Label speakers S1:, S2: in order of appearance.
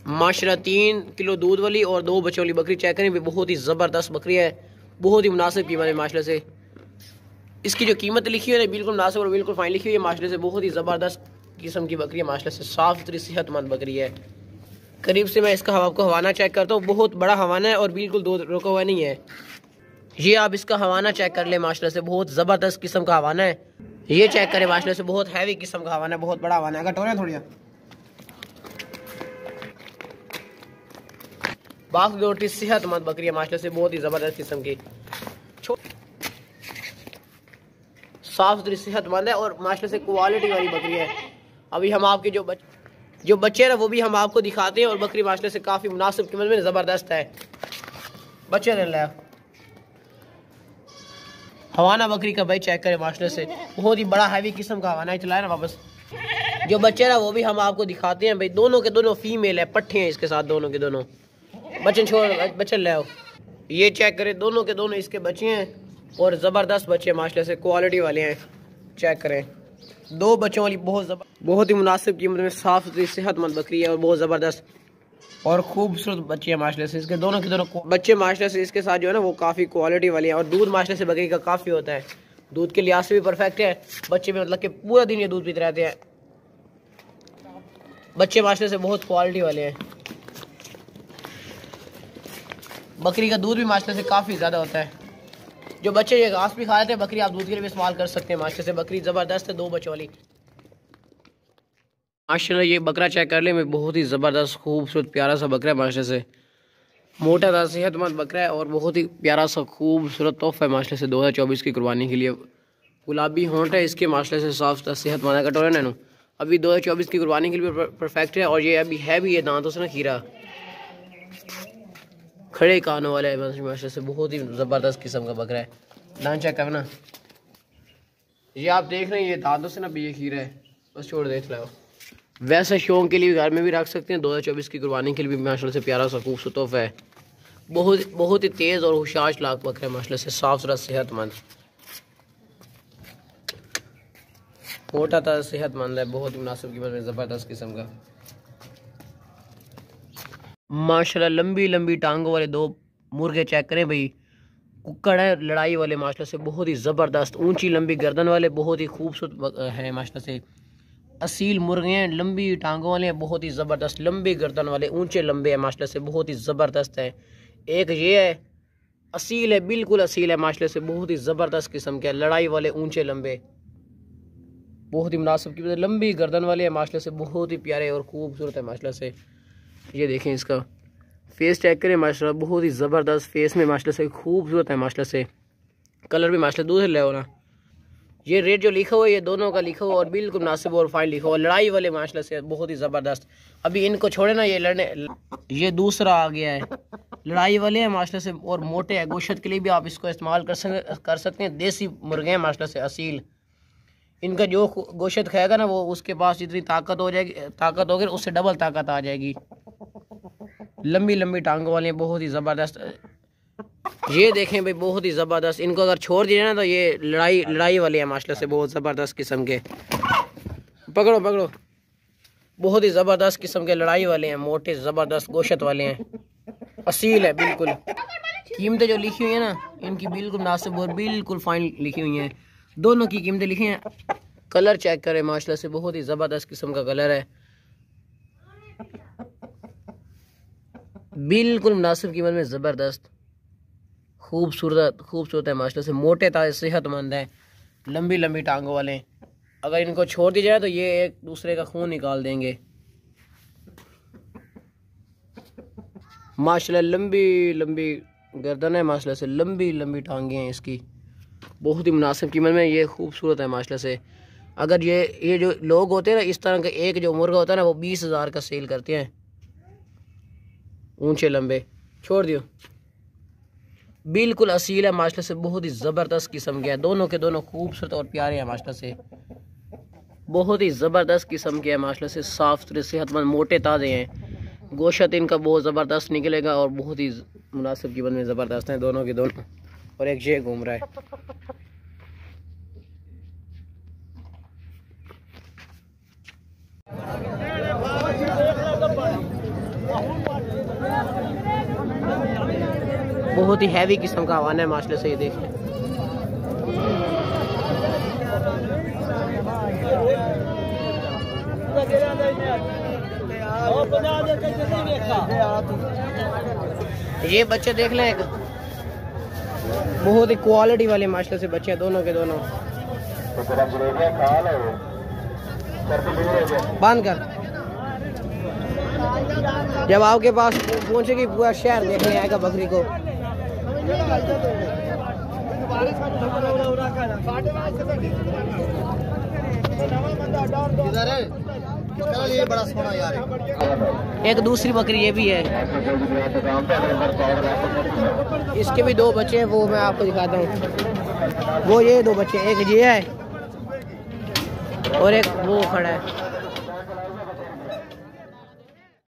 S1: माशाल्लाह 3 किलो दूध वाली और 2 बच्चों वाली बकरी चेक करें, बहुत ही ज़बरदस्त बकरी है, बहुत ही मुनासिब कीमत है माशाल्लाह से। इसकी जो कीमत लिखी हुई है बिल्कुल मुनासिब और बिल्कुल फाइन लिखी हुई है माशाल्लाह से। बहुत ही ज़बरदस्त किस्म की बकरी है माशाल्लाह से, साफ़ सुथरी सेहतमंद बकरी है। करीब से मैं इसका आपको हवाना चेक करता हूँ, बहुत बड़ा हवाना है और बिल्कुल दूध रुका हुआ नहीं है। ये आप इसका हवाना चेक कर ले माशाल्लाह से, बहुत ज़बरदस्त किस्म का हवाना है। ये चेक करें माशाल्लाह से, बहुत हैवी किस्म का हवाना है, बहुत बड़ा हवाना है। कटोरे थोड़ी बाकी रोटी सेहतमंद बकरी है माशाल्लाह से, बहुत ही ज़बरदस्त किस्म की साफ़ सुथरी सेहतमंद है और माशाल्लाह से क्वालिटी वाली बकरी है। अभी हम आपके जो बच्चे हैं वो भी हम आपको दिखाते हैं और बकरी माशाल्लाह से काफ़ी मुनासिब कीमत में ज़बरदस्त है। बच्चे ले लिया हवाना बकरी का भाई चेक करें माशाल्लाह से, बहुत ही बड़ा हैवी किस्म का हवाना है। चलाए ना वापस। जो बच्चे ना वो भी हम आपको दिखाते हैं भाई, दोनों के दोनों फीमेल है, पट्टे हैं इसके साथ दोनों के दोनों। बच्चे छोड़ बच्चे ले आओ। ये चेक करें, दोनों के दोनों इसके बच्चे हैं और ज़बरदस्त बच्चे माशाल्लाह से, क्वालिटी वाले हैं। चेक करें, 2 बच्चों वाली बहुत ही मुनासिब कीमत में साफ़ सुथरी सेहतमंद बकरी है और बहुत ज़बरदस्त और खूबसूरत बच्चे हैं माशाल्लाह से। इसके दोनों के दोनों बच्चे माशाल्लाह से इसके साथ जो है ना वो काफ़ी क्वालिटी वाले हैं और दूध माशाल्लाह से बकरी का काफ़ी होता है, दूध के लिहाज से भी परफेक्ट है। बच्चे भी मतलब कि पूरा दिन ये दूध पीते रहते हैं। बच्चे माशाल्लाह से बहुत क्वालिटी वाले हैं। बकरी का दूध भी माशाल्लाह से काफ़ी ज़्यादा होता है। जो बच्चे ये घास भी खा रहे थे बकरी आप दूध के लिए भी इस्तेमाल कर सकते हैं माशाल्लाह से। बकरी ज़बरदस्त है, 2 बच्चों वाली माशाल्लाह। ये बकरा चेक कर ले, मैं बहुत ही ज़बरदस्त खूबसूरत प्यारा सा बकरा है माशाल्लाह से, मोटा था सेहतमंद बकरा है और बहुत ही प्यारा सा खूबसूरत तोहफा है माशाल्लाह से 2024 की कुर्बानी के लिए। गुलाबी होंठ है इसके माशाल्लाह से, साफ सुथरा सेहतमंद है। कटोरे नैनो अभी 2024 की कुर्बानी के लिए परफेक्ट है और ये अभी है भी, ये दांतों से ना खीरा खड़े कानों वाला है माशाल्लाह से, बहुत ही ज़बरदस्त किस्म का बकरा है। दांत चेक करना, ये आप देख रहे हैं ये दांतों से ना भी ये खीरा है, बस छोड़ देख लो। वैसे शौक के लिए घर में भी रख सकते हैं, 2024 की कुर्बानी के लिए भी माशाल्लाह से प्यारा सा खूबसूरत तोहफा है। बहुत ही तेज़ और होशियार लाख बकरा है माशाल्लाह से, साफ सुथरा सेहतमंद, मोटा था सेहतमंद है, बहुत ही मुनासिब कीमत में ज़बरदस्त किस्म का माशाल्लाह। लंबी लंबी टांगों वाले 2 मुर्गे चेक करें भाई, कुक्कड़ है लड़ाई वाले माशाल्लाह से, बहुत ही ज़बरदस्त ऊंची लंबी गर्दन वाले, बहुत ही खूबसूरत है माशाल्लाह से। असील मुर्गे हैं, लंबी टांगों वाले हैं, बहुत ही ज़बरदस्त लंबी गर्दन वाले, ऊंचे लंबे हैं माशाल्लाह से, बहुत ही ज़बरदस्त है। एक ये है असील है, बिल्कुल असील है माशाल्लाह से, बहुत ही ज़बरदस्त किस्म के लड़ाई वाले ऊंचे लंबे, बहुत ही मुनासिब की लंबी गर्दन वाले हैं माशाल्लाह से, बहुत ही प्यारे और खूबसूरत है माशाल्लाह से। ये देखें इसका फेस चेक करें माशाल्लाह, बहुत ही ज़बरदस्त फेस में माशाल्लाह से खूबसूरत है माशाल्लाह से। कलर भी माशाल्लाह दूध ले ना। ये रेट जो लिखा हुआ है ये दोनों का लिखा हुआ और बिल्कुल मुनासिब और फाइन लिखा हुआ, लड़ाई वाले माशाल्लाह से बहुत ही ज़बरदस्त। अभी इनको छोड़े ना ये लड़ने, ये दूसरा आ गया है, लड़ाई वाले हैं माशाल्लाह से और मोटे हैं। गोश्त के लिए भी आप इसको इस्तेमाल कर सकते हैं। देसी मुर्गे हैं माशाल्लाह से असील, इनका जो गोश्त खाएगा ना वो उसके पास जितनी ताकत होगी उससे डबल ताकत आ जाएगी। लंबी लंबी टांगों वाले हैं, बहुत ही ज़बरदस्त। ये देखें भाई, बहुत ही ज़बरदस्त। इनको अगर छोड़ दिया ना तो ये लड़ाई वाले हैं माशाल्लाह से, बहुत ज़बरदस्त किस्म के। पकड़ो, बहुत ही ज़बरदस्त किस्म के लड़ाई वाले हैं, मोटे ज़बरदस्त गोश्त वाले हैं, असील है बिल्कुल। कीमतें जो लिखी हुई है ना इनकी बिल्कुल मुनासिब और बिल्कुल फाइन लिखी हुई हैं, दोनों की कीमतें लिखी हैं। कलर चेक करें माशाल्लाह से, बहुत ही ज़बरदस्त किस्म का कलर है, बिल्कुल मुनासिब कीमत में ज़बरदस्त खूबसूरत है माशाल्लाह से। मोटे ताजे सेहतमंद है, लंबी लंबी टांगों वाले। अगर इनको छोड़ दिया जाए तो ये एक दूसरे का खून निकाल देंगे माशाल्लाह। लंबी लंबी गर्दन है माशाल्लाह से, लंबी लंबी टांगे हैं इसकी, बहुत ही मुनासिब कीमत में ये खूबसूरत है माशाल्लाह से। अगर ये जो लोग होते हैं ना इस तरह का एक जो मुर्गा होता है ना वो 20,000 का सेल करते हैं, ऊंचे लंबे। छोड़ दियो, बिल्कुल असील है माशाल्लाह से, बहुत ही ज़बरदस्त किस्म के हैं, दोनों के दोनों खूबसूरत और प्यारे हैं माशाल्लाह से, बहुत ही ज़बरदस्त किस्म के हैं माशाल्लाह से, साफ़ सुथरे सेहतमंद मोटे ताज़े हैं। गोश्त इनका बहुत ज़बरदस्त निकलेगा और बहुत ही मुनासिब कीमत में ज़बरदस्त हैं दोनों के दोनों। और एक ये घूम रहा है। बहुत ही हैवी किस्म का हवाना है माशाल्लाह से, ये देखें। ये बच्चे देख लें, बहुत ही क्वालिटी वाले माशाल्लाह से बच्चे हैं दोनों के दोनों। बंद कर। जब आपके पास पहुंचेगी पूरा शहर देखने आएगा बकरी को।
S2: ये बड़ा सोना यार।
S1: एक दूसरी बकरी ये भी है, इसके भी दो बच्चे हैं, वो मैं आपको दिखाता हूँ। वो ये दो बच्चे, एक ये है और एक वो खड़ा है।